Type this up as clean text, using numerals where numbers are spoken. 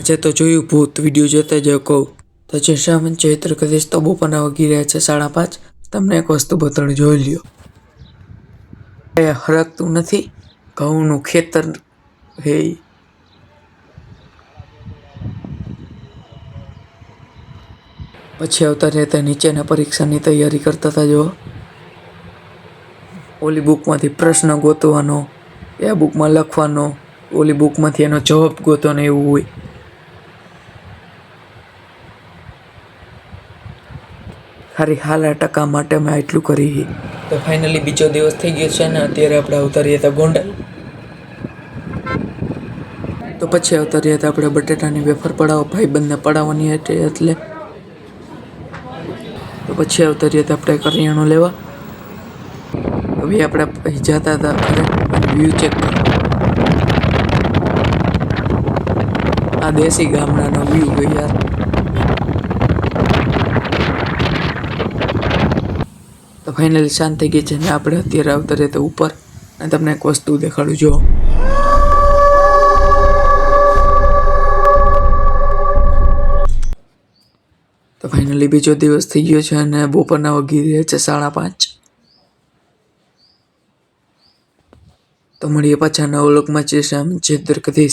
આજે તો જોયું ભૂત વિડીયો જોતા જ કહું તો જશામન ચૈત્ર કદેશ તો બપોરના વાગી રહ્યા છે 5:30. તમને એક વસ્તુ બતાડું, જોઈ લ્યો. એ હરકતું નથી, ઘઉંનું ખેતર હે. પછી આવતા રહેતા નીચેના પરીક્ષાની તૈયારી કરતા હતા. જો ઓલી બુકમાંથી પ્રશ્ન ગોતવાનો, એ બુકમાં લખવાનો, ઓલી બુકમાંથી એનો જવાબ ગોતવાનો, એવું હોય. ખાલી હાલા ટકા માટે મેં આટલું કરી. તો ફાઇનલી બીજો દિવસ થઈ ગયો છે ને અત્યારે આપણે આવતા રહ્યા હતા ગોંડલ. તો પછી આવતા રહ્યા હતા આપણે બટેટાની વેફર પડાવવા, ભાઈબંધને પડાવવાની હતી એટલે. તો પછી આવતા રહ્યા હતા આપણે કરિયાણું લેવા. હવે આપણે જતા હતા ઘરે વ્યૂ ચેક કરવા. આ દેશી ગામડાનો વ્યૂ હોય યાર. તો ફાઇનલી શાંત થઈ ગઈ છે ને આપણે અત્યારે આવતા રહેતા ઉપર અને તમને એક વસ્તુ દેખાડું. જો તો ફાઇનલી બીજો દિવસ થઈ ગયો છે અને બપોરના વાગી રહ્યા છે 5:30. તો મળીએ પાછા નવા વ્લોગમાં. જય શ્યામ, જય દ્વારકાધીશ.